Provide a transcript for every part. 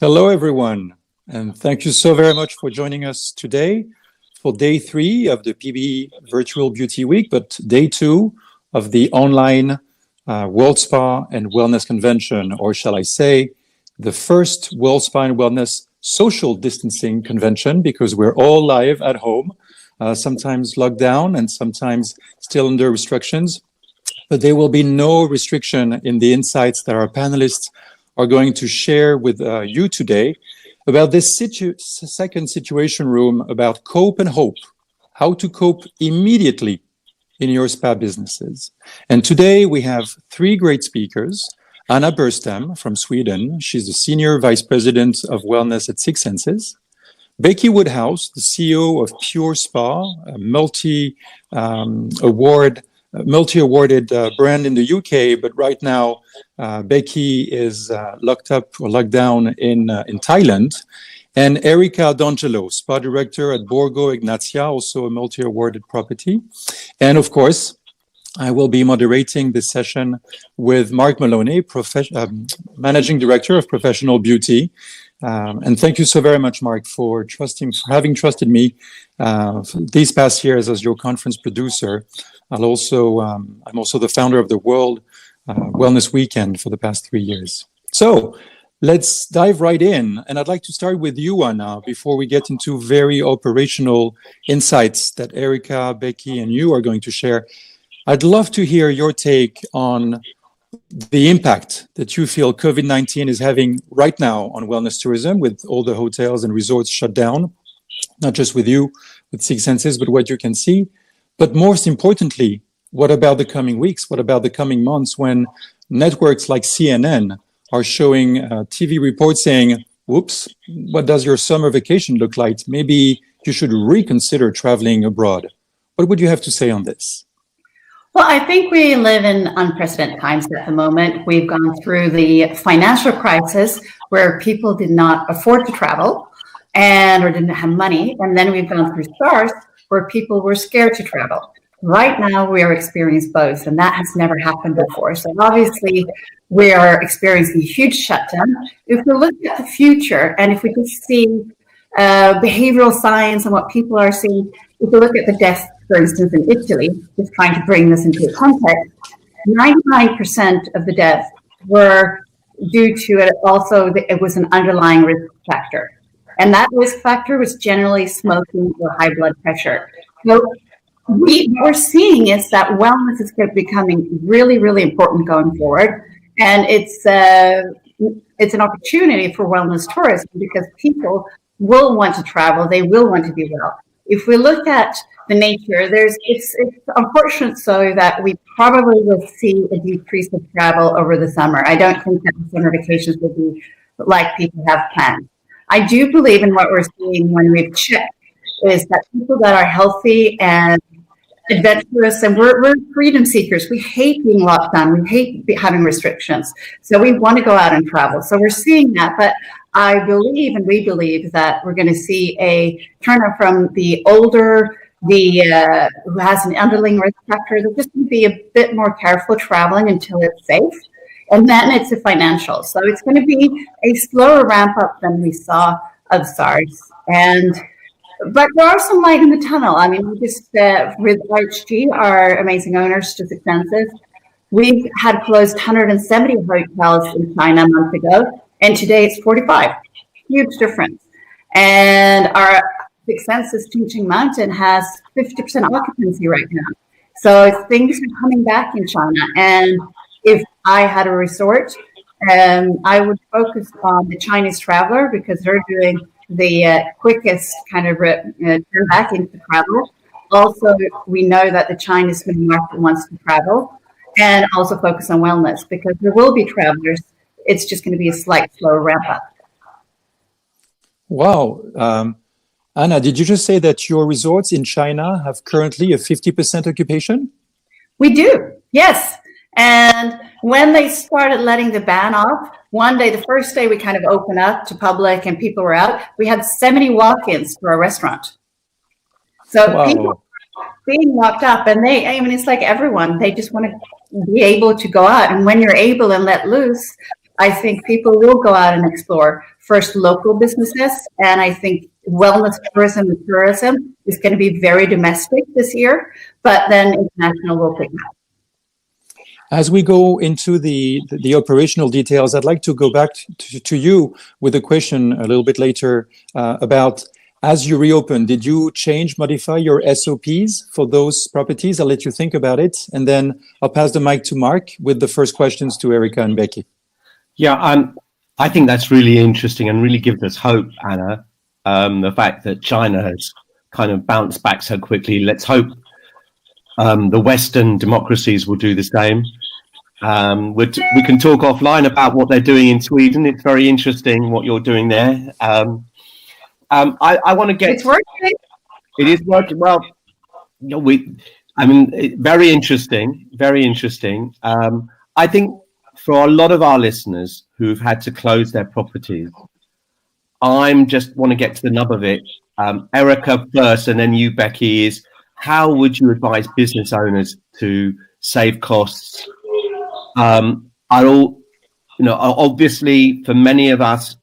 Hello, everyone, and thank you so very much for joining us today for day 3 of the PB Virtual Beauty Week, but day 2 of the online World Spa and Wellness Convention, or shall I say, the first World Spa and Wellness social distancing convention, because we're all live at home, sometimes locked down and sometimes still under restrictions. But there will be no restriction in the insights that our panelists are going to share with you today about this second situation room about cope and hope, how to cope immediately in your spa businesses. And today we have 3 great speakers. Anna Burstam from Sweden. She's the Senior Vice President of Wellness at Six Senses. Becky Woodhouse, the CEO of Pure Spa, a multi-awarded brand in the UK, but right now Becky is locked down in Thailand. And Erica D'Angelo, Spa Director at Borgo Ignazia, also a multi-awarded property. And of course, I will be moderating this session with Mark Maloney, Managing Director of Professional Beauty. And thank you so very much, Mark, for having trusted me these past years as your conference producer. I'm also the founder of the World Wellness Weekend for the past 3 years. So let's dive right in. And I'd like to start with you, Anna, before we get into very operational insights that Erica, Becky, and you are going to share. I'd love to hear your take on the impact that you feel COVID-19 is having right now on wellness tourism, with all the hotels and resorts shut down, not just with you, with Six Senses, but what you can see. But most importantly, what about the coming weeks? What about the coming months when networks like CNN are showing TV reports saying, whoops, what does your summer vacation look like? Maybe you should reconsider traveling abroad. What would you have to say on this? Well, I think we live in unprecedented times at the moment. We've gone through the financial crisis where people did not afford to travel or didn't have money. And then we've gone through SARS where people were scared to travel. Right now, we are experiencing both, and that has never happened before. So obviously, we are experiencing a huge shutdown. If we look at the future, and if we just see behavioral science and what people are seeing, if we look at the deaths, for instance, in Italy, just trying to bring this into context, 99% of the deaths were due to it. Also, it was an underlying risk factor. And that risk factor was generally smoking or high blood pressure. So what we're seeing is that wellness is becoming really, really important going forward. And it's an opportunity for wellness tourism because people will want to travel. They will want to be well. If we look at the nature, it's unfortunate so that we probably will see a decrease of travel over the summer. I don't think that the summer vacations will be like people have planned. I do believe in what we're seeing when we've checked is that people that are healthy and adventurous, and we're freedom seekers. We hate being locked down. We hate having restrictions. So we want to go out and travel. So we're seeing that. But I believe, and we believe, that we're going to see a turnover from the older, who has an underlying risk factor. They're just going to be a bit more careful traveling until it's safe. And then it's a financial. So it's going to be a slower ramp up than we saw of SARS. But there are some light in the tunnel. I mean, we just, with RHG, our amazing owners, to Six Senses, we had closed 170 hotels in China a month ago, and today it's 45. Huge difference. And our Six Senses Chongqing Mountain has 50% occupancy right now. So things are coming back in China. And if I had a resort, I would focus on the Chinese traveler because they're doing the quickest kind of turn back into travel. Also, we know that the Chinese market wants to travel and also focus on wellness because there will be travelers. It's just going to be a slight slower ramp up. Wow. Anna, did you just say that your resorts in China have currently a 50% occupation? We do, yes. And when they started letting the ban off, one day, the first day we kind of opened up to public and people were out, we had 70 walk-ins to our restaurant. So wow. People being locked up, and it's like everyone, they just want to be able to go out. And when you're able and let loose, I think people will go out and explore first local businesses. And I think wellness tourism and tourism is going to be very domestic this year, but then international will pick up. As we go into the operational details, I'd like to go back to you with a question a little bit later about, as you reopen, did you modify your SOPs for those properties? I'll let you think about it, and then I'll pass the mic to Mark with the first questions to Erica and Becky. Yeah, I think that's really interesting and really gives us hope, Anna. The fact that China has kind of bounced back so quickly. Let's hope the Western democracies will do the same. We can talk offline about what they're doing in Sweden. It's very interesting what you're doing there. I want to get. It's working. It is working well. Very interesting. Very interesting. I think for a lot of our listeners who've had to close their properties, I'm just want to get to the nub of it. Erica first, and then you, Becky. Is how would you advise business owners to save costs? Obviously, for many of us,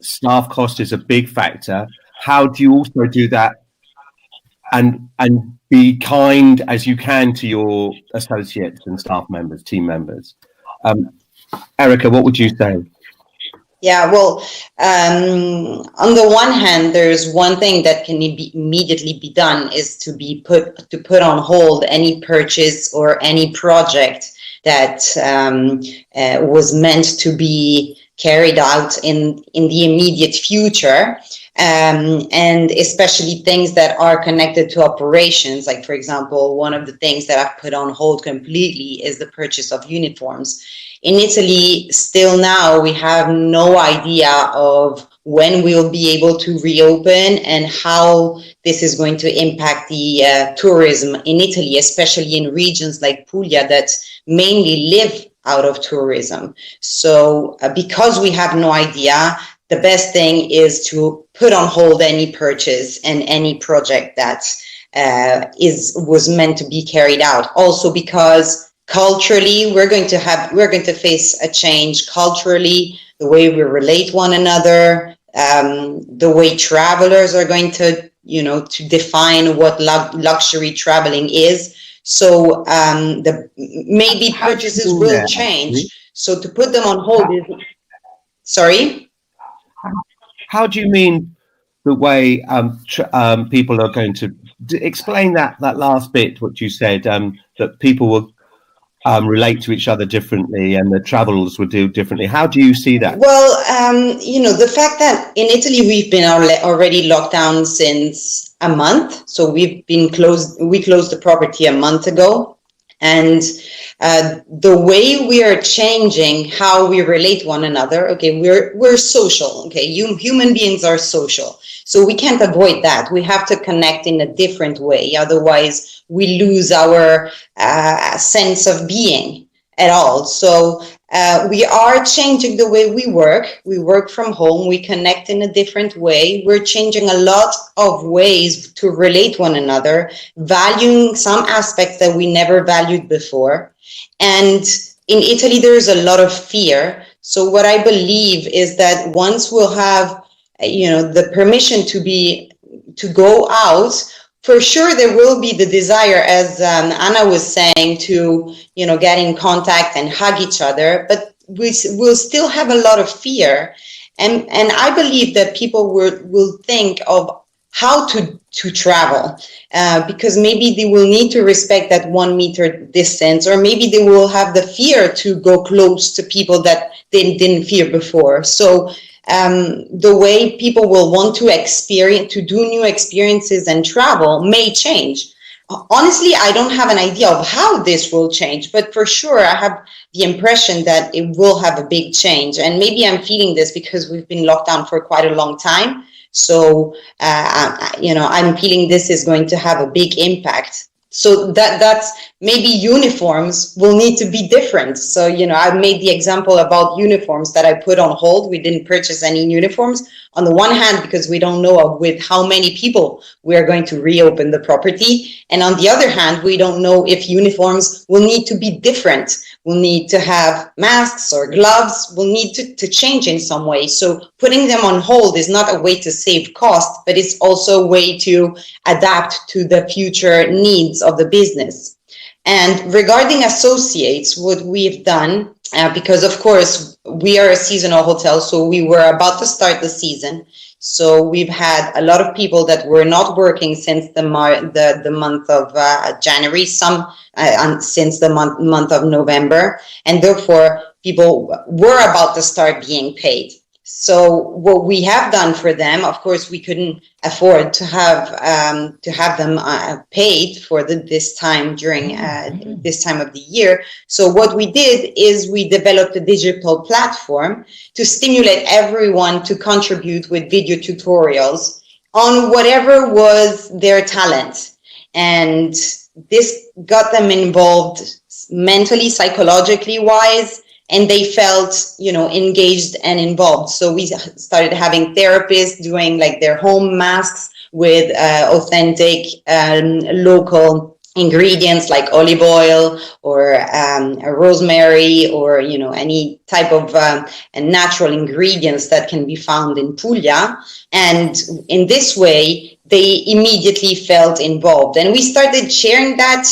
staff cost is a big factor. How do you also do that and be kind as you can to your associates and staff members, team members? Erica, what would you say? Yeah, well, on the one hand, there's one thing that can immediately be done is to put on hold any purchase or any project that was meant to be carried out in the immediate future, and especially things that are connected to operations. Like, for example, one of the things that I've put on hold completely is the purchase of uniforms. In Italy, still now, we have no idea of when we'll be able to reopen and how this is going to impact the tourism in Italy, especially in regions like Puglia that mainly live out of tourism. So because we have no idea, the best thing is to put on hold any purchase and any project that was meant to be carried out. Also because culturally, we're going to face a change culturally, the way we relate one another, the way travelers are going to define what luxury traveling is. So maybe purchases will change. So to put them on hold is, sorry? How do you mean the way people are going to explain that last bit, what you said, that people will relate to each other differently and the travelers will do differently? How do you see that? Well, the fact that in Italy we've been already locked down since a month. So we closed the property a month ago. And the way we are changing how we relate one another, okay, we're social, okay, human beings are social. So we can't avoid that. We have to connect in a different way. Otherwise, we lose our sense of being at all. So we are changing the way we work. We work from home. We connect in a different way. We're changing a lot of ways to relate one another, valuing some aspects that we never valued before. And in Italy, there's a lot of fear. So what I believe is that once we'll have the permission to go out, for sure there will be the desire, as Anna was saying, to get in contact and hug each other, but we'll still have a lot of fear, and I believe that people will think of how to travel, because maybe they will need to respect that 1 meter distance, or maybe they will have the fear to go close to people that they didn't fear before. So the way people will want to do new experiences and travel may change. Honestly, I don't have an idea of how this will change, but for sure I have the impression that it will have a big change. And maybe I'm feeling this because we've been locked down for quite a long time. So, I'm feeling this is going to have a big impact. So that's maybe uniforms will need to be different. So, I made the example about uniforms that I put on hold. We didn't purchase any uniforms. On the one hand, because we don't know with how many people we are going to reopen the property. And on the other hand, we don't know if uniforms will need to be different. We'll need to have masks or gloves. We'll need to change in some way. So putting them on hold is not a way to save cost, but it's also a way to adapt to the future needs of the business. And regarding associates, what we've done, because of course we are a seasonal hotel, so we were about to start the season. So we've had a lot of people that were not working since the month of January, some since the month of November, and therefore people were about to start being paid. So what we have done for them, of course, we couldn't afford to have them paid for this time during this time of the year. So what we did is we developed a digital platform to stimulate everyone to contribute with video tutorials on whatever was their talent. And this got them involved mentally, psychologically wise, and they felt, engaged and involved. So we started having therapists doing like their home masks with authentic local ingredients like olive oil or rosemary or, any type of natural ingredients that can be found in Puglia. And in this way, they immediately felt involved. And we started sharing that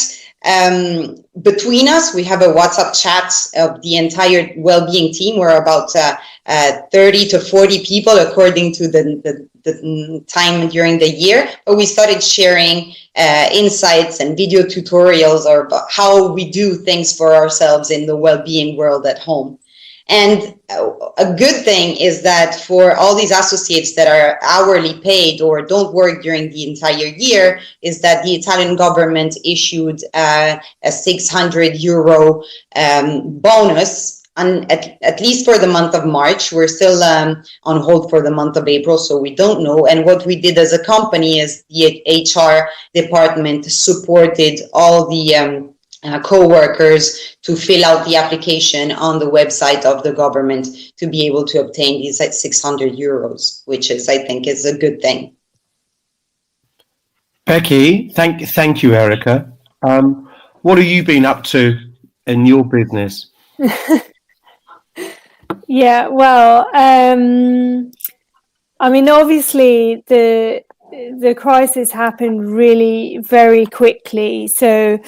between us. We have a WhatsApp chat of the entire well-being team. We're about 30 to 40 people according to the time during the year. But we started sharing insights and video tutorials about how we do things for ourselves in the well-being world at home. And a good thing is that for all these associates that are hourly paid or don't work during the entire year, is that the Italian government issued a €600 bonus, at least for the month of March. We're still on hold for the month of April, so we don't know. And what we did as a company is the HR department supported all the co-workers to fill out the application on the website of the government to be able to obtain these €600, which is, I think, is a good thing. Becky, thank you, Erica. What have you been up to in your business? Yeah, well, obviously the crisis happened really very quickly. So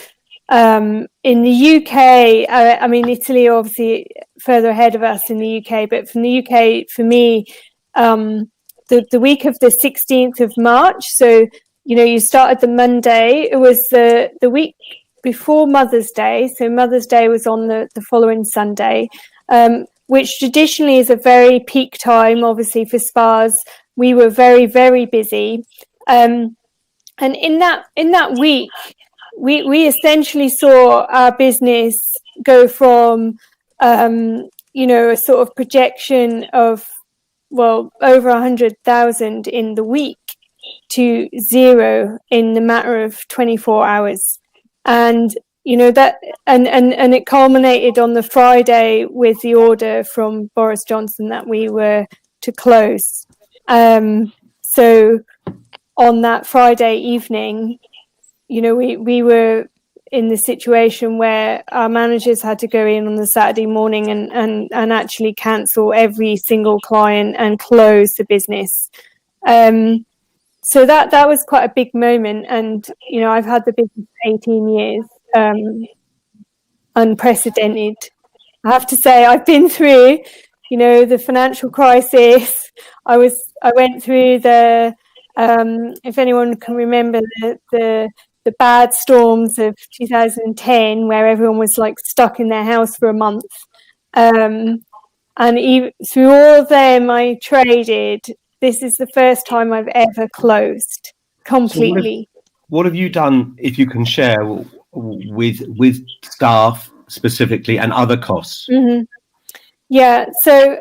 in the UK, Italy obviously further ahead of us in the UK, but from the UK, for me, the week of the 16th of March, so, you started the Monday, it was the week before Mother's Day, so Mother's Day was on the following Sunday, which traditionally is a very peak time, obviously, for spas. We were very, very busy. And in that week, we essentially saw our business go from, a sort of projection of, over 100,000 in the week to zero in the matter of 24 hours. And, that, and it culminated on the Friday with the order from Boris Johnson that we were to close. So on that Friday evening, we were in the situation where our managers had to go in on the Saturday morning and actually cancel every single client and close the business. So that was quite a big moment. And, I've had the business for 18 years, unprecedented. I have to say, I've been through, the financial crisis. I went through if anyone can remember the bad storms of 2010, where everyone was like stuck in their house for a month. And even through all of them, I traded. This is the first time I've ever closed completely. So what have you done, if you can share, with staff specifically and other costs? Mm-hmm. Yeah, so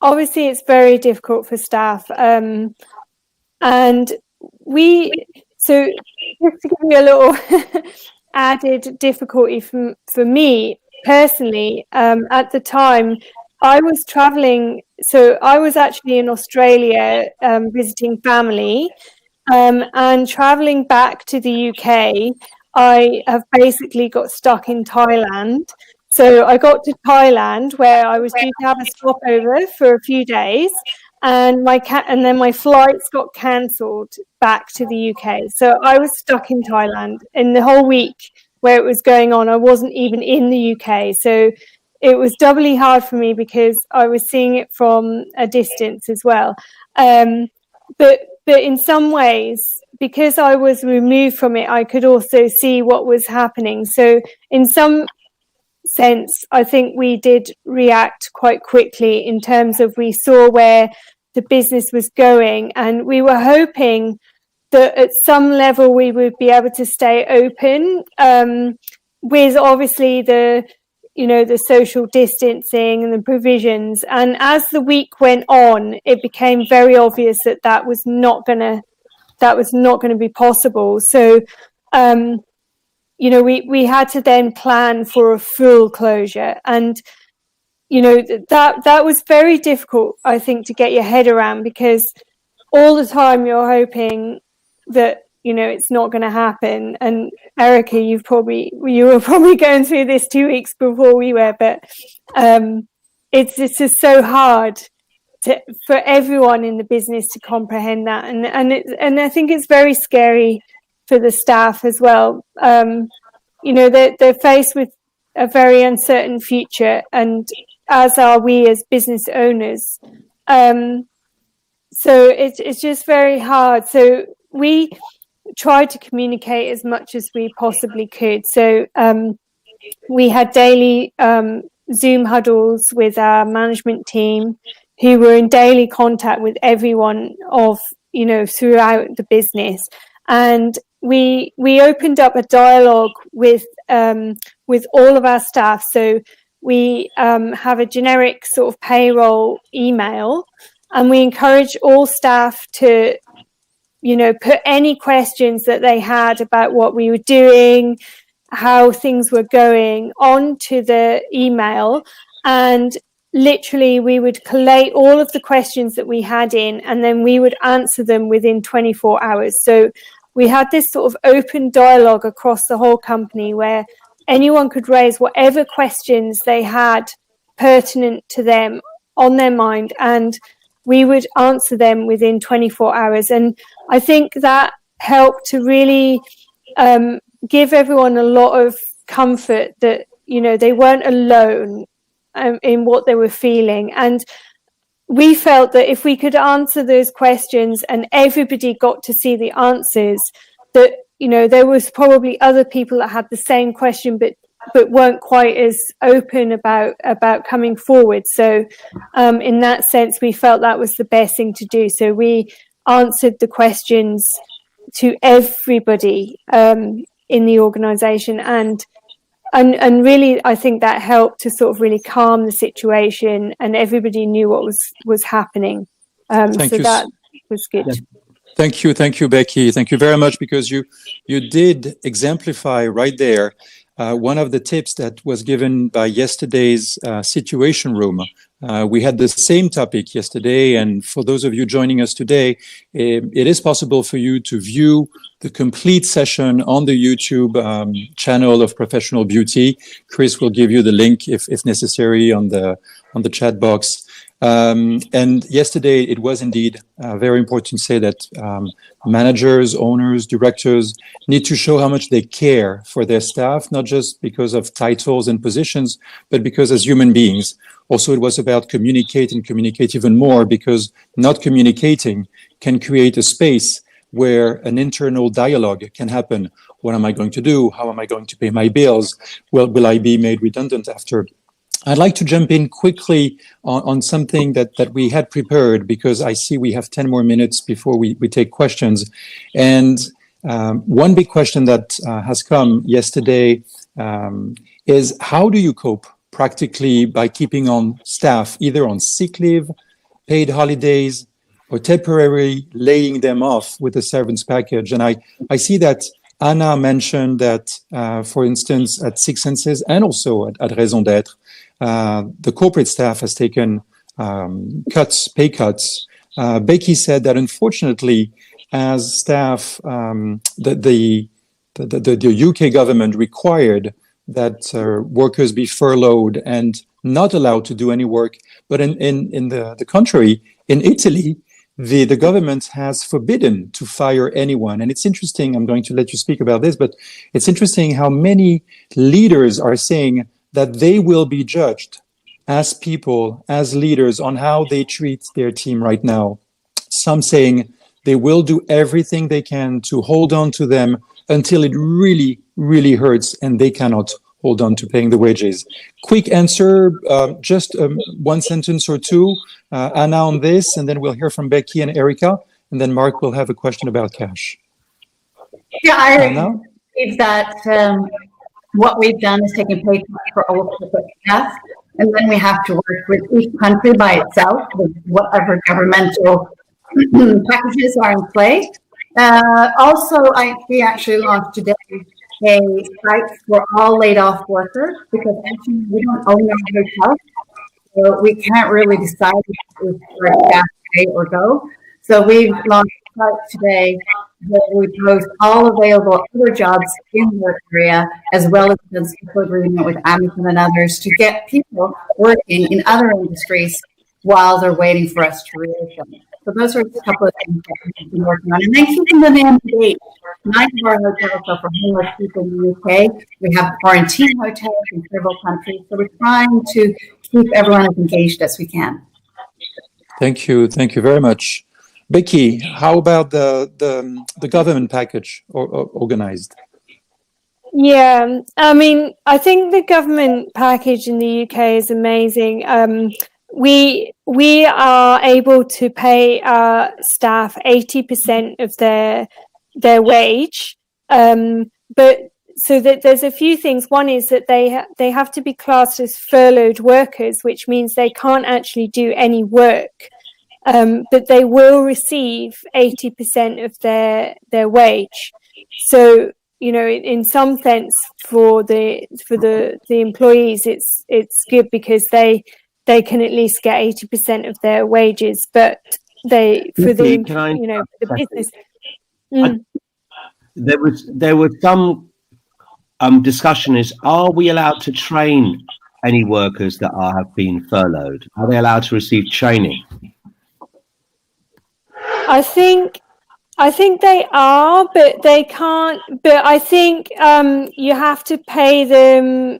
obviously it's very difficult for staff. And so just to give you a little added difficulty for me personally. At the time, I was traveling, so I was actually in Australia visiting family, and traveling back to the UK. I have basically got stuck in Thailand. So I got to Thailand, where I was due to have a stopover for a few days, and then my flights got cancelled back to the UK. So I was stuck in Thailand. In the whole week where it was going on, I wasn't even in the UK. So it was doubly hard for me because I was seeing it from a distance as well. But in some ways, because I was removed from it, I could also see what was happening. So in some sense, I think we did react quite quickly in terms of we saw where the business was going, and we were hoping that at some level we would be able to stay open, with obviously the social distancing and the provisions. And as the week went on, it became very obvious that that was not going to be possible. So we had to then plan for a full closure, and that was very difficult, I think, to get your head around, because all the time you're hoping that it's not going to happen. And Erica, you were probably going through this 2 weeks before we were, but it's just so hard for everyone in the business to comprehend that, and I think it's very scary for the staff as well. They're faced with a very uncertain future, and as are we as business owners. So it's just very hard. So we tried to communicate as much as we possibly could. So we had daily Zoom huddles with our management team, who were in daily contact with everyone throughout the business. And we opened up a dialogue with all of our staff. So we have a generic sort of payroll email, and we encourage all staff to put any questions that they had about what we were doing, how things were going, onto the email. And literally we would collate all of the questions that we had in, and then we would answer them within 24 hours. So we had this sort of open dialogue across the whole company, where anyone could raise whatever questions they had pertinent to them on their mind, and we would answer them within 24 hours. And I think that helped to really give everyone a lot of comfort that, they weren't alone in what they were feeling. And we felt that if we could answer those questions and everybody got to see the answers, that, there was probably other people that had the same question, but weren't quite as open about coming forward. So in that sense, we felt that was the best thing to do. So we answered the questions to everybody in the organization, and really, I think that helped to sort of really calm the situation, and everybody knew what was happening. That was good. Yeah. Thank you, Becky. Thank you very much, because you did exemplify right there one of the tips that was given by yesterday's Situation Room. We had the same topic yesterday, and for those of you joining us today, it is possible for you to view the complete session on the YouTube channel of Professional Beauty. Chris will give you the link if necessary on the chat box. And yesterday, it was indeed very important to say that managers, owners, directors need to show how much they care for their staff, not just because of titles and positions, but because as human beings. Also, it was about communicate even more, because not communicating can create a space where an internal dialogue can happen. What am I going to do? How am I going to pay my bills? Will I be made redundant after? I'd like to jump in quickly on something that we had prepared, because I see we have 10 more minutes before we take questions. And one big question that has come yesterday is, how do you cope practically by keeping on staff either on sick leave, paid holidays, or temporarily laying them off with a severance package? And I see that Anna mentioned that, for instance, at Six Senses and also at Raison d'être, the corporate staff has taken pay cuts. Becky said that unfortunately, as staff, the UK government required that workers be furloughed and not allowed to do any work. But in the contrary, in Italy, the government has forbidden to fire anyone. And it's interesting, I'm going to let you speak about this, but it's interesting how many leaders are saying that they will be judged as people, as leaders, on how they treat their team right now. Some saying they will do everything they can to hold on to them until it really, really hurts and they cannot hold on to paying the wages. Quick answer, just one sentence or two, Anna, on this, and then we'll hear from Becky and Erica, and then Mark will have a question about cash. Yeah, I believe that what we've done is taken pay cuts for all corporate staff, and then we have to work with each country by itself with whatever governmental packages are in play. Also, we actually launched today a strike for all laid off workers because actually we don't own our hotels, so we can't really decide if we're staff stay or go. So we've launched a strike today that we post all available other jobs in the area, as well as the special agreement with Amazon and others to get people working in other industries while they're waiting for us to reopen. So those are a couple of things that we've been working on. And then keeping them engaged. 9 of our hotels are for homeless people in the UK. We have quarantine hotels in several countries. So we're trying to keep everyone as engaged as we can. Thank you. Thank you very much. Becky, how about the government package organized? Yeah, I mean, I think the government package in the UK is amazing. We are able to pay our staff 80% of their wage, but so that there's a few things. One is that they have to be classed as furloughed workers, which means they can't actually do any work, but they will receive 80% of their wage. So, you know, in some sense, for the employees, it's good because they can at least get 80% of their wages, but for the business. There was some discussion: are we allowed to train any workers that have been furloughed? Are they allowed to receive training? I think they are, but they can't. But I think you have to pay them,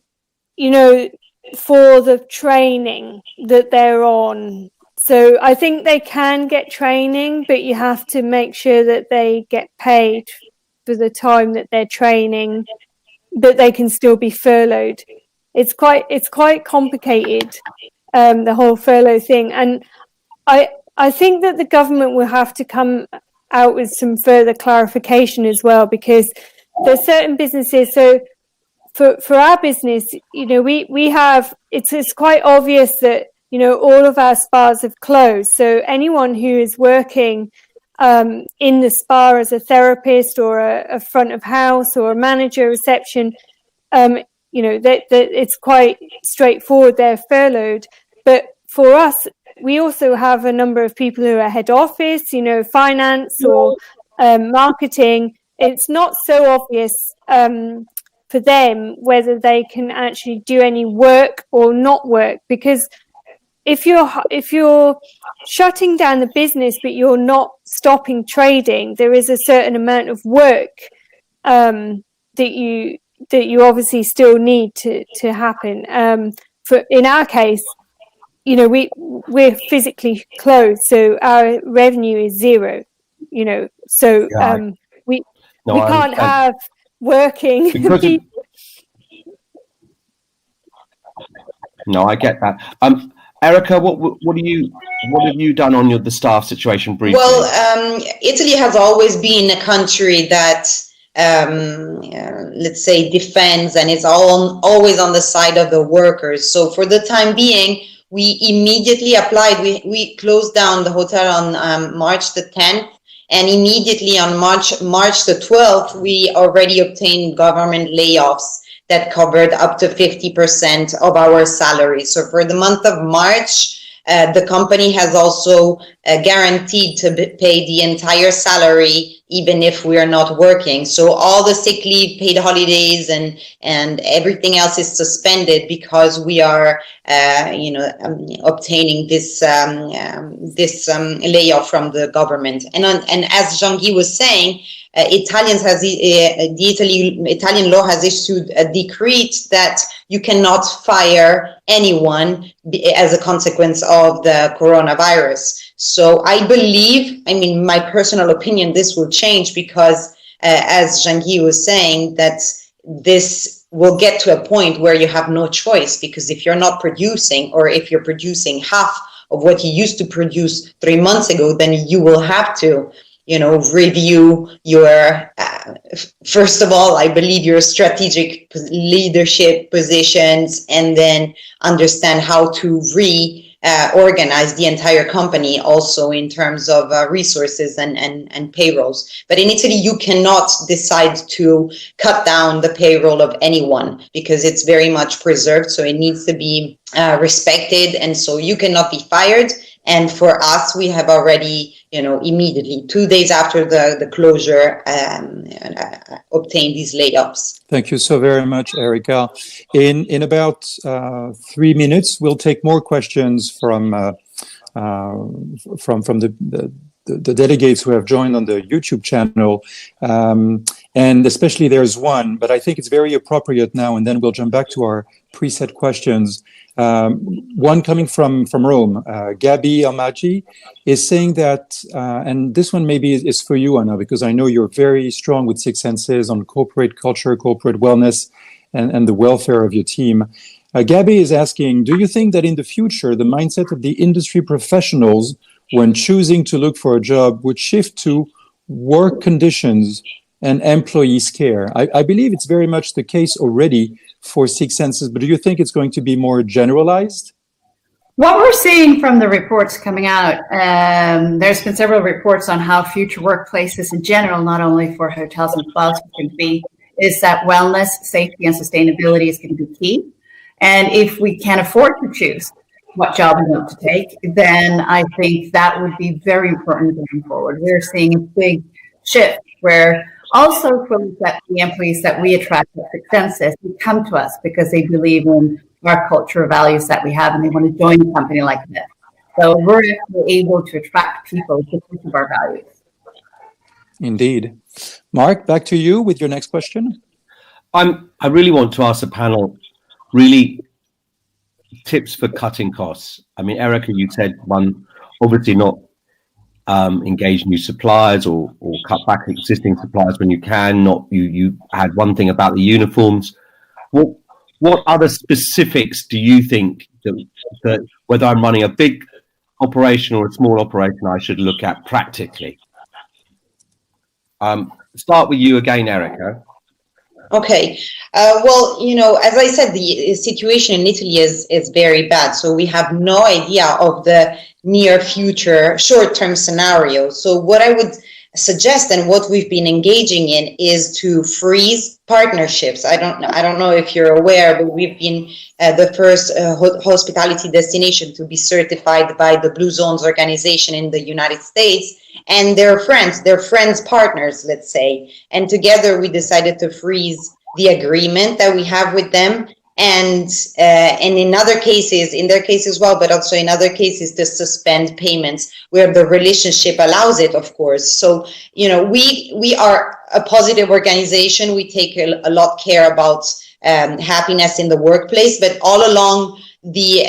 you know, for the training that they're on. So I think they can get training, but you have to make sure that they get paid for the time that they're training, but they can still be furloughed. It's quite complicated, the whole furlough thing. And I think that the government will have to come out with some further clarification as well, because there's certain businesses. So for our business, you know, we have, it's quite obvious that, you know, all of our spas have closed. So anyone who is working in the spa as a therapist or a front of house or a manager, reception, you know, that it's quite straightforward. They're furloughed. But for us, we also have a number of people who are head office, you know, finance or marketing. It's not so obvious for them whether they can actually do any work or not work, because if you're shutting down the business but you're not stopping trading, there is a certain amount of work that you obviously still need to happen. In our case, you know, we're physically closed, so our revenue is zero. You know, so we can't have working people. No, I get that. Erica, what have you done on the staff situation briefly? Well, Italy has always been a country that, let's say, defends and is always on the side of the workers. So for the time being, we immediately applied. We closed down the hotel on March the 10th, And immediately on March the 12th, we already obtained government layoffs that covered up to 50% of our salary. So for the month of March, the company has also guaranteed to pay the entire salary, even if we are not working. So all the sick leave, paid holidays, and everything else is suspended because we are, obtaining this layoff from the government. And as Jean-Guy was saying, Italian law has issued a decree that you cannot fire anyone as a consequence of the coronavirus. So I believe, my personal opinion, this will change because, as Jean-Guy was saying, that this will get to a point where you have no choice, because if you're not producing, or if you're producing half of what you used to produce 3 months ago, then you will have to review your, first of all, I believe your strategic leadership positions, and then understand how to organize the entire company also in terms of resources and payrolls. But in Italy, you cannot decide to cut down the payroll of anyone because it's very much preserved. So it needs to be respected. And so you cannot be fired. And for us, we have already, immediately 2 days after the closure, obtained these layoffs. Thank you so very much, Erica. In about 3 minutes, we'll take more questions from the delegates who have joined on the YouTube channel, and especially there's one, but I think it's very appropriate now, and then we'll jump back to our preset questions. One coming from Rome, Gabi Amaji is saying that, and this one maybe is for you, Anna, because I know you're very strong with Six Senses on corporate culture, corporate wellness, and the welfare of your team. Gabi is asking, do you think that in the future, the mindset of the industry professionals when choosing to look for a job would shift to work conditions and employees' care? I believe it's very much the case already for Six Senses, but do you think it's going to be more generalized? What we're seeing from the reports coming out, there's been several reports on how future workplaces in general, not only for hotels and spas, is that wellness, safety, and sustainability is going to be key. And if we can afford to choose what job we want to take, then I think that would be very important going forward. We're seeing a big shift where also if we look at the employees that we attract at Six Senses, they come to us because they believe in our cultural values that we have and they want to join a company like this. So we're able to attract people because of our values. Indeed. Mark, back to you with your next question. I really want to ask the panel really tips for cutting costs. Erica, you said one, obviously not engage new suppliers or cut back existing suppliers when you can. Not you had one thing about the uniforms. What other specifics do you think that whether I'm running a big operation or a small operation I should look at practically? Start with you again, Erica. Okay. Well, as I said, the situation in Italy is very bad. So we have no idea of the near future short-term scenario. So what I would suggest and what we've been engaging in is to freeze partnerships. I don't know if you're aware, but we've been the first hospitality destination to be certified by the Blue Zones organization in the United States. And they're friends, partners, let's say. And together we decided to freeze the agreement that we have with them. And in other cases, in their case as well, but also in other cases, to suspend payments where the relationship allows it, of course. So, we are a positive organization. We take a lot care about happiness in the workplace, but all along the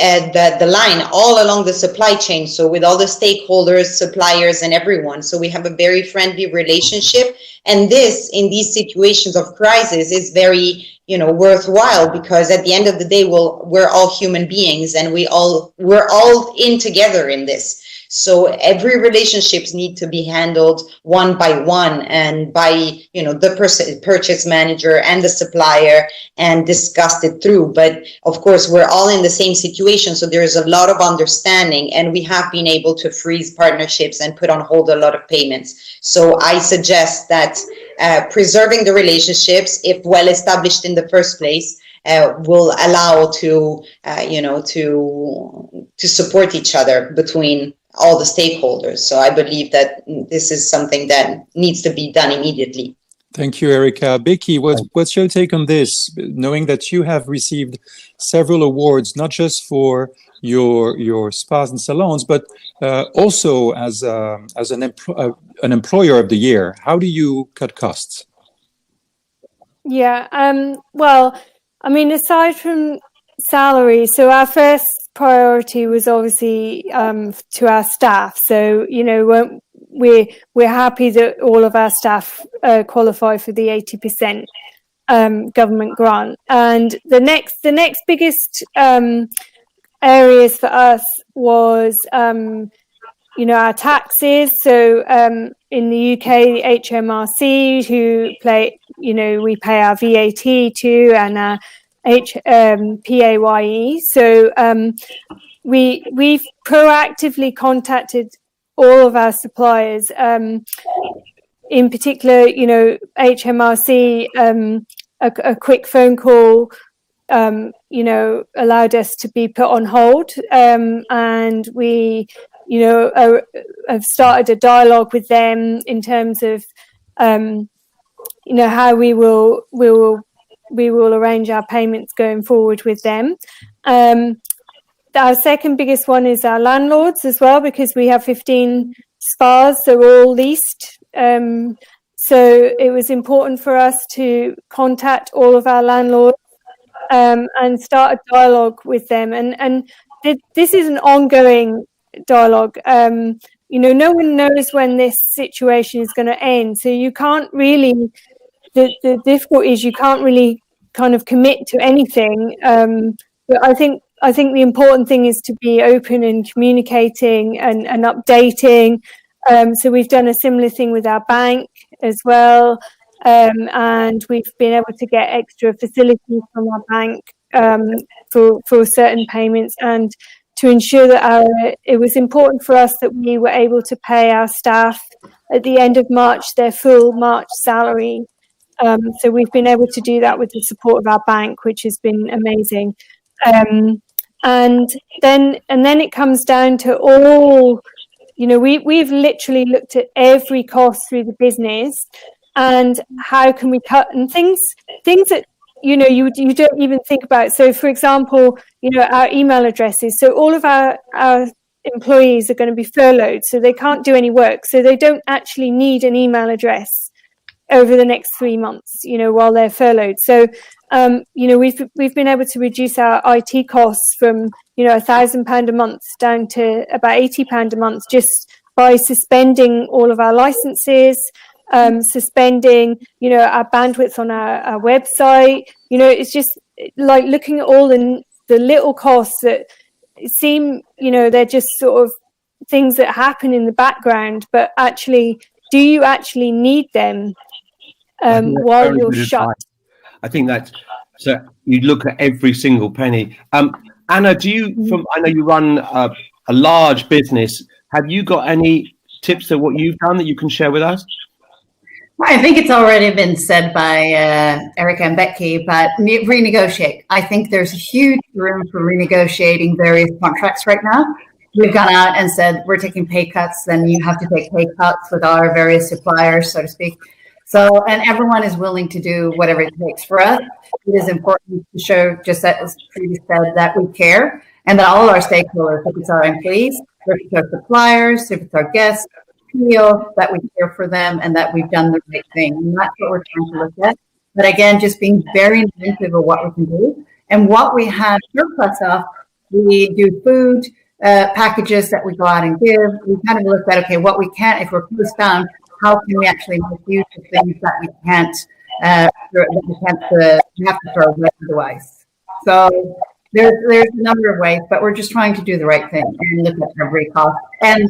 line, all along the supply chain. So with all the stakeholders, suppliers, and everyone. So we have a very friendly relationship. And this, in these situations of crisis, is very, worthwhile, because at the end of the day, we're all human beings, and we're all in together in this. So every relationships need to be handled one by one and by, the purchase manager and the supplier, and discussed it through. But of course, we're all in the same situation. So there is a lot of understanding, and we have been able to freeze partnerships and put on hold a lot of payments. So I suggest that preserving the relationships, if well established in the first place, will allow to support each other between all the stakeholders. So I believe that this is something that needs to be done immediately. Thank you, Erica. Becky, what's your take on this? Knowing that you have received several awards, not just for your spas and salons, but also as an employer of the year. How do you cut costs? Yeah. Well, I mean, aside from salary, so our first priority was obviously to our staff. So, we're happy that all of our staff qualify for the 80% government grant. And the next biggest areas for us was, our taxes. So in the UK, HMRC, who we pay our VAT to, and our PAYE. So we've proactively contacted all of our suppliers. In particular, HMRC, a quick phone call, allowed us to be put on hold, and we, have started a dialogue with them in terms of, how we will arrange our payments going forward with them. Our second biggest one is our landlords as well, because we have 15 spas, so all leased. So it was important for us to contact all of our landlords and start a dialogue with them. And this is an ongoing dialogue. No one knows when this situation is going to end. So you can't really, the difficulty is you can't really kind of commit to anything. But I think the important thing is to be open and communicating and updating. So we've done a similar thing with our bank as well. And we've been able to get extra facilities from our bank for certain payments, and to ensure that it was important for us that we were able to pay our staff at the end of March their full March salary. So we've been able to do that with the support of our bank, which has been amazing. And then it comes down to all, we've literally looked at every cost through the business and how can we cut, and things that, you don't even think about. So for example, our email addresses. So all of our employees are going to be furloughed, so they can't do any work. So they don't actually need an email address over the next 3 months, while they're furloughed. So, we've been able to reduce our IT costs from, £1,000 a month down to about £80 a month, just by suspending all of our licenses, suspending, our bandwidth on our website. It's just like looking at all the little costs that seem, they're just sort of things that happen in the background, but actually, do you actually need them while you're shut? I think that's, so you look at every single penny. Anna, I know you run a large business. Have you got any tips of what you've done that you can share with us? I think it's already been said by Erica and Becky, but renegotiate. I think there's huge room for renegotiating various contracts right now. We've gone out and said we're taking pay cuts, then you have to take pay cuts with our various suppliers, so to speak. So, and everyone is willing to do whatever it takes. For us, it is important to show, just as previously said, that we care, and that all our stakeholders, if it's our employees, if it's our suppliers, if it's our guests, feel that we care for them and that we've done the right thing. And that's what we're trying to look at. But again, just being very inventive of what we can do. And what we have surplus of, we do food packages that we go out and give. We kind of look at, okay, what we can't, if we're closed down, how can we actually make use of things that we can't have to throw away otherwise? So there's a number of ways, but we're just trying to do the right thing and look at every cost and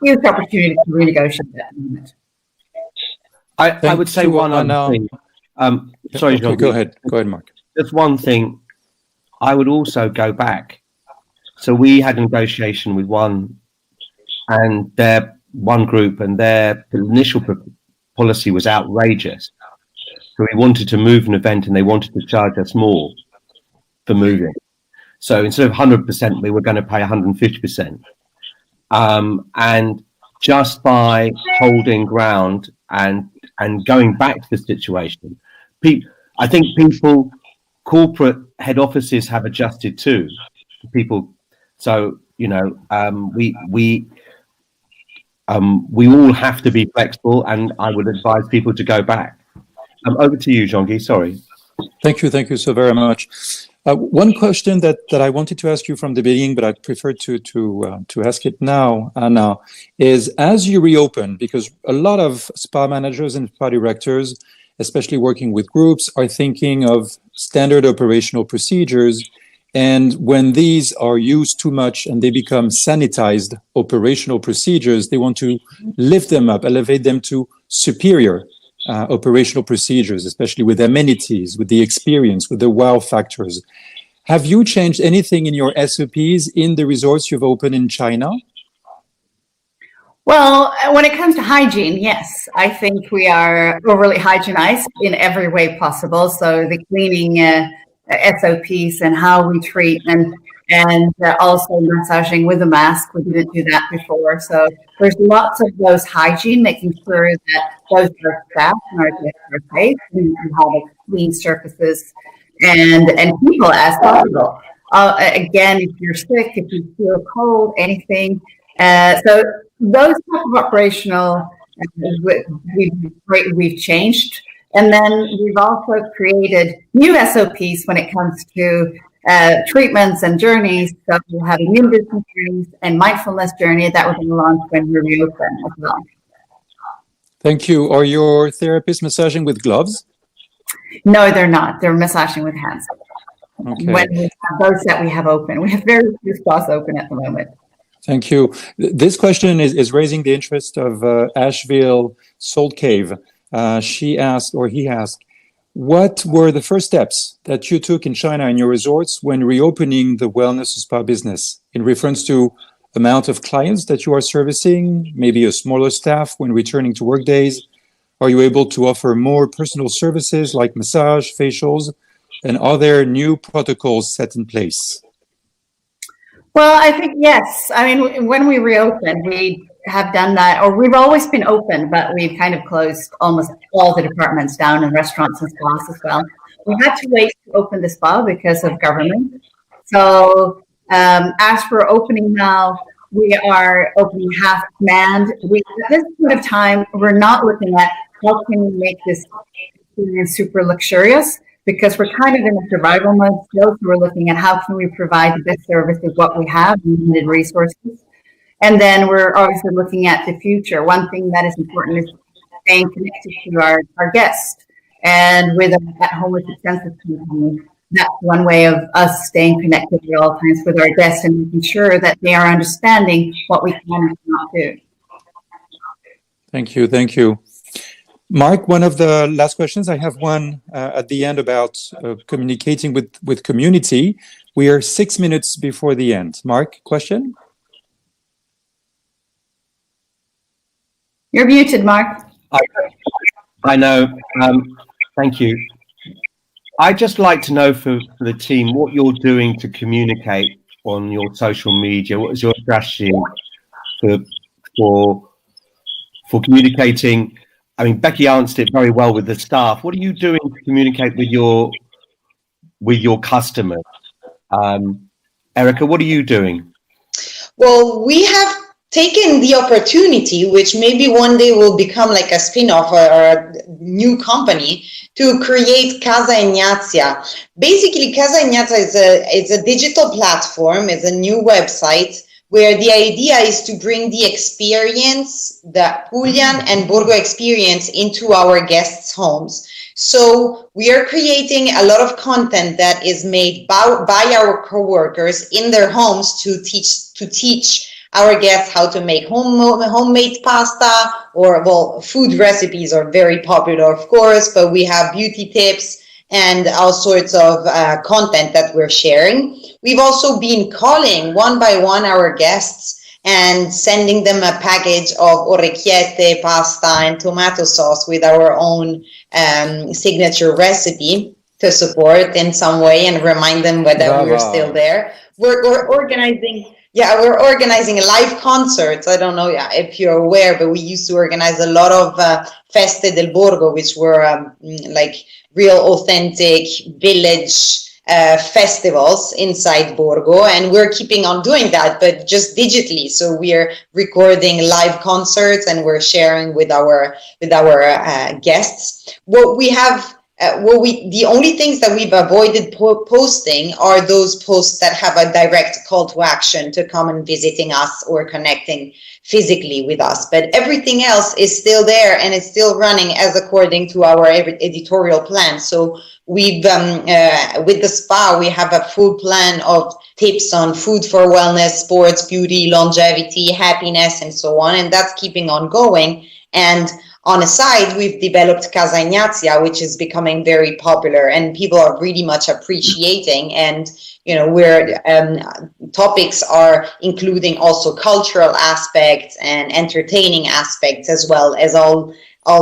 use the opportunity to renegotiate that moment. I would say one other thing. Sorry, okay, go ahead, Mark. Just one thing. I would also go back. So we had a negotiation with one group, and their initial policy was outrageous. So we wanted to move an event, and they wanted to charge us more for moving. So instead of 100%, we were going to pay 150%. And just by holding ground and going back to the situation, I think corporate head offices have adjusted too. People, so we all have to be flexible, and I would advise people to go back. Over to you, Jean-Guy. Sorry. Thank you so very much. One question that I wanted to ask you from the beginning, but I prefer to ask it now, Anna, is as you reopen, because a lot of spa managers and spa directors, especially working with groups, are thinking of standard operational procedures. And when these are used too much and they become sanitized operational procedures, they want to lift them up, elevate them to superior operational procedures, especially with amenities, with the experience, with the wow factors. Have you changed anything in your SOPs in the resorts you've opened in China? Well, when it comes to hygiene, yes, I think we are overly hygienized in every way possible. So the cleaning SOPs and how we treat and also massaging with a mask. We didn't do that before. So there's lots of those hygiene, making sure that both our staff and our guests are safe and have clean surfaces and people as possible. Again, if you're sick, if you feel cold, anything. So those type of operational, we've changed. And then we've also created new SOPs when it comes to treatments and journeys. So we'll have immune business journeys and mindfulness journey that we're going to launch when we reopen as well. Thank you. Are your therapists massaging with gloves? No, they're not. They're massaging with hands. Okay. When we have those that we have open. We have very few spas open at the moment. Thank you. This question is raising the interest of Asheville Salt Cave. He asked, what were the first steps that you took in China in your resorts when reopening the wellness spa business in reference to amount of clients that you are servicing, maybe a smaller staff when returning to work days? Are you able to offer more personal services like massage, facials, and are there new protocols set in place? Well, I think, yes. I mean, when we reopened, we have done that, or we've always been open, but we've kind of closed almost all the departments down in restaurants and spas as well. We had to wait to open the spa because of government. So as for opening now, we are opening half manned. At this point of time, we're not looking at how can we make this experience super luxurious, because we're kind of in a survival mode still. So we're looking at how can we provide the best service with what we have, limited resources. And then we're obviously looking at the future. One thing that is important is staying connected to our guests. And with At Home with Extensive Company, that's one way of us staying connected at all times with our guests and making sure that they are understanding what we can and cannot do. Thank you. Mark, one of the last questions. I have one at the end about communicating with community. We are 6 minutes before the end. Mark, question? You're muted, Mark. I know. Thank you. I'd just like to know for the team what you're doing to communicate on your social media. What is your strategy for communicating? I mean, Becky answered it very well with the staff. What are you doing to communicate with your customers? Erica, what are you doing? Well, we have taken the opportunity, which maybe one day will become like a spin-off or a new company, to create Casa Ignazia. Basically, Casa Ignazia is a digital platform, is a new website where the idea is to bring the experience, the Puglia and Borgo experience into our guests' homes. So we are creating a lot of content that is made by our coworkers in their homes to teach our guests how to make homemade pasta, or, well, food recipes are very popular, of course, but we have beauty tips and all sorts of content that we're sharing. We've also been calling one by one our guests and sending them a package of orecchiette, pasta, and tomato sauce with our own signature recipe to support in some way and remind them whether we're still there. We're organizing. Yeah, we're organizing live concerts. I don't know if you're aware, but we used to organize a lot of Feste del Borgo, which were like real authentic village festivals inside Borgo, and we're keeping on doing that, but just digitally. So we're recording live concerts and we're sharing with our guests. What we have. The only things that we've avoided posting are those posts that have a direct call to action to come and visiting us or connecting physically with us. But everything else is still there and it's still running as according to our editorial plan. So we've with the spa, we have a full plan of tips on food for wellness, sports, beauty, longevity, happiness, and so on. And that's keeping on going. And on a side, we've developed Casa Ignazia, which is becoming very popular and people are really much appreciating. And, you know, topics are including also cultural aspects and entertaining aspects, as well as all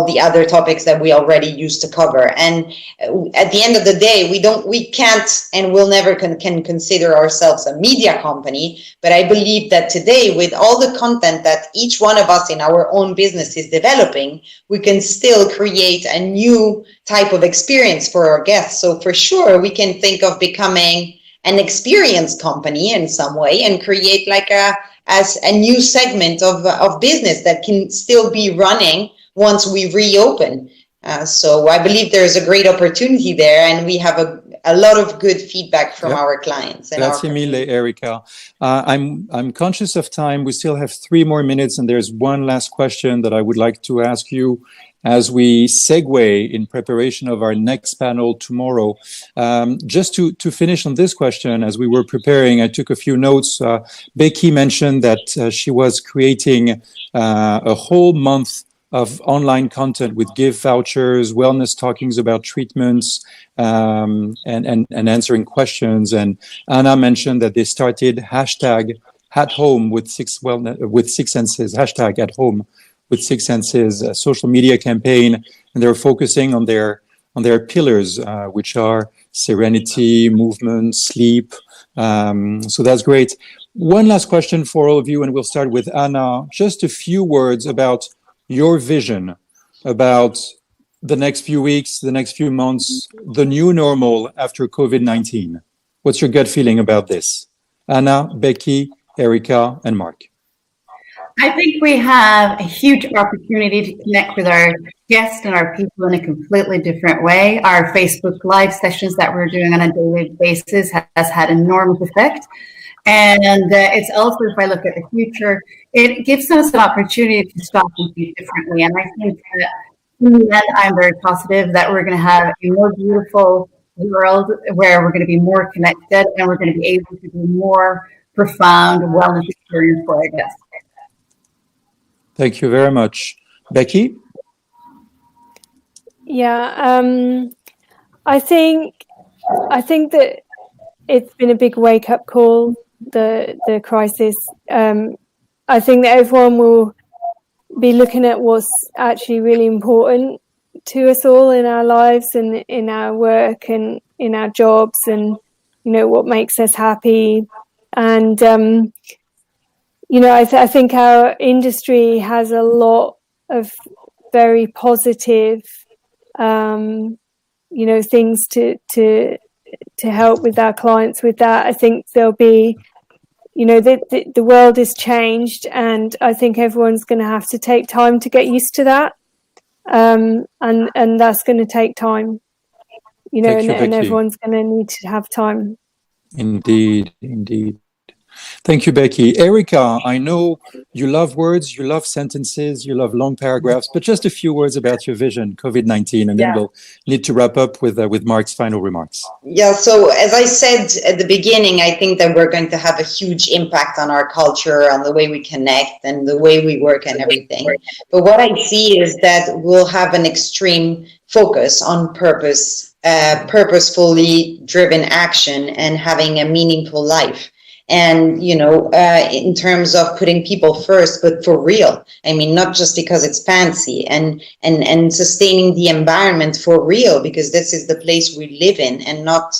the other topics that we already used to cover. And at the end of the day, we can't and will never can consider ourselves a media company. But I believe that today, with all the content that each one of us in our own business is developing, we can still create a new type of experience for our guests. So for sure, we can think of becoming an experience company in some way and create like as a new segment of business that can still be running once we reopen. So I believe there's a great opportunity there, and we have a lot of good feedback from our clients. Grazie mille, Erika. I'm conscious of time. We still have 3 more minutes, and there's one last question that I would like to ask you as we segue in preparation of our next panel tomorrow. Just to finish on this question, as we were preparing, I took a few notes. Becky mentioned that she was creating a whole month of online content with gift vouchers, wellness talkings about treatments, and answering questions. And Anna mentioned that they started hashtag at home with six senses, hashtag at home with six senses, a social media campaign, and they're focusing on their pillars, which are serenity, movement, sleep. So that's great. One last question for all of you, and we'll start with Anna. Just a few words about your vision about the next few weeks, the next few months, the new normal after COVID-19. What's your gut feeling about this? Anna, Becky, Erika, and Mark. I think we have a huge opportunity to connect with our guests and our people in a completely different way. Our Facebook Live sessions that we're doing on a daily basis has had enormous effect. And it's also, if I look at the future, it gives us an opportunity to stop and think differently. And I think that in the end, I'm very positive that we're going to have a more beautiful world where we're going to be more connected and we're going to be able to do more profound wellness experience for our guests. Thank you very much. Becky? Yeah, I think that it's been a big wake-up call, the crisis. I think that everyone will be looking at what's actually really important to us all in our lives and in our work and in our jobs, and you know what makes us happy. And you know, I think our industry has a lot of very positive you know, things to help with our clients with that. I think there'll be, you know, the world has changed, and I think everyone's going to have to take time to get used to that, and that's going to take time, you know, and everyone's going to need to have time. Indeed. Thank you, Becky. Erica, I know you love words, you love sentences, you love long paragraphs, but just a few words about your vision, COVID-19, and then we'll need to wrap up with Mark's final remarks. Yeah, so as I said at the beginning, I think that we're going to have a huge impact on our culture, on the way we connect and the way we work and everything. But what I see is that we'll have an extreme focus on purposefully driven action and having a meaningful life. And, in terms of putting people first, but for real, I mean, not just because it's fancy, and sustaining the environment for real, because this is the place we live in, and not,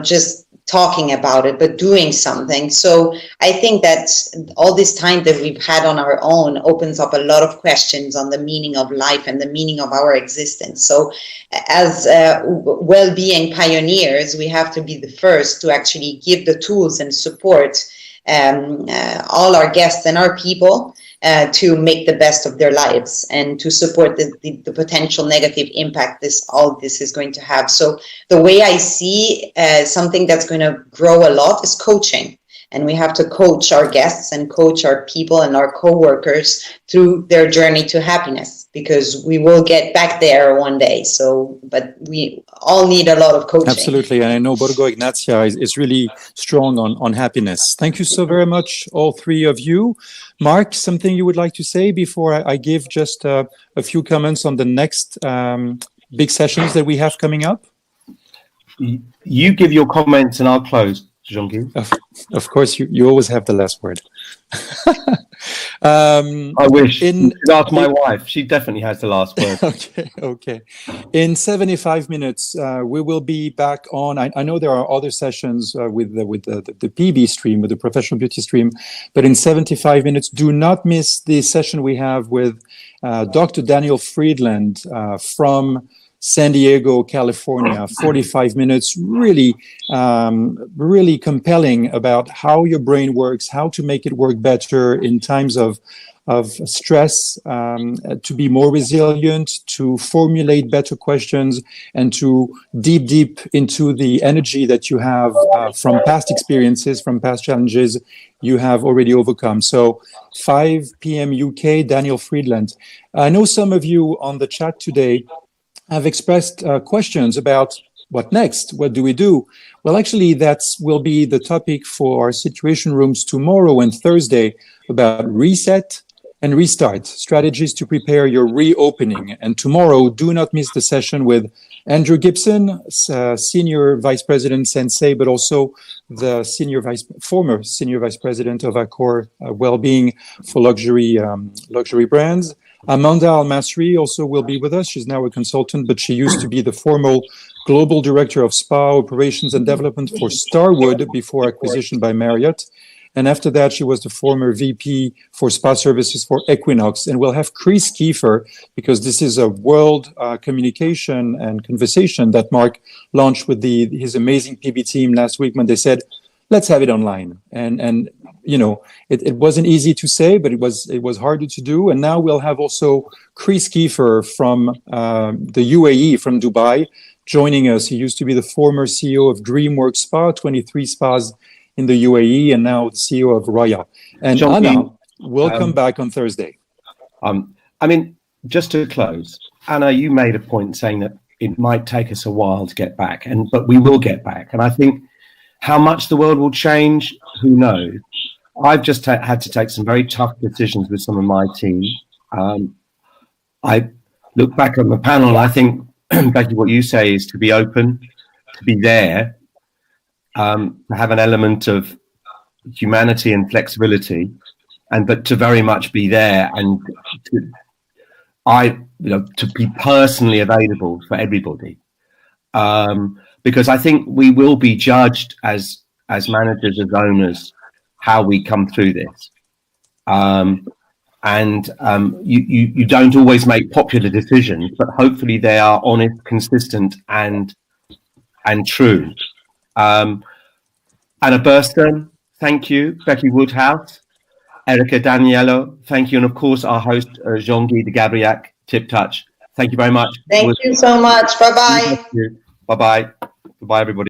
just talking about it, but doing something. So I think that all this time that we've had on our own opens up a lot of questions on the meaning of life and the meaning of our existence. So as well-being pioneers, we have to be the first to actually give the tools and support all our guests and our people to make the best of their lives, and to support the potential negative impact all this is going to have. So the way I see something that's going to grow a lot is coaching. And we have to coach our guests and coach our people and our co-workers through their journey to happiness, because we will get back there one day. But we all need a lot of coaching. Absolutely. And I know Borgo Ignacia is really strong on happiness. Thank you so very much, all three of you. Mark, something you would like to say before I give just a few comments on the next big sessions that we have coming up? You give your comments and I'll close. Jean-Guy. Of course, you always have the last word. I wish. Ask my wife. She definitely has the last word. Okay. In 75 minutes, we will be back on. I know there are other sessions with the PB stream, with the professional beauty stream, but in 75 minutes, do not miss the session we have with Dr. Daniel Friedland from San Diego, California. 45 minutes, really compelling about how your brain works, how to make it work better in times of stress, to be more resilient, to formulate better questions, and to deep into the energy that you have from past experiences, from past challenges you have already overcome. So 5 p.m. UK, Daniel Friedland. I know some of you on the chat today have expressed questions about what next, what do we do? Well, actually, that will be the topic for our situation rooms tomorrow and Thursday, about reset and restart, strategies to prepare your reopening. And tomorrow, do not miss the session with Andrew Gibson, Senior Vice President Sensei, but also the former Senior Vice President of Accor Wellbeing for luxury brands. Amanda Al-Masri also will be with us. She's now a consultant, but she used to be the former Global Director of Spa Operations and Development for Starwood before acquisition by Marriott. And after that, she was the former VP for Spa Services for Equinox. And we'll have Chris Kiefer, because this is a world communication and conversation that Mark launched with his amazing PB team last week when they said, let's have it online. And it wasn't easy to say, but it was harder to do. And now we'll have also Chris Kiefer from the UAE, from Dubai, joining us. He used to be the former CEO of DreamWorks Spa, 23 spas in the UAE, and now the CEO of Raya. And Anna will come back on Thursday. Just to close, Anna, you made a point saying that it might take us a while to get back, but we will get back. And I think how much the world will change, who knows? I've just had to take some very tough decisions with some of my team. I look back on the panel, and I think, Becky, what you say is to be open, to be there, to have an element of humanity and flexibility, but to very much be there, and to be personally available for everybody. Because I think we will be judged as managers, as owners, how we come through this. You don't always make popular decisions, but hopefully they are honest, consistent, and true. Anna Burstyn, thank you. Becky Woodhouse, Erica Daniello, thank you. And of course, our host, Jean-Guy de Gabriac, Tip Touch. Thank you very much. Thank you so much. Bye-bye. Bye-bye. Bye-bye, everybody.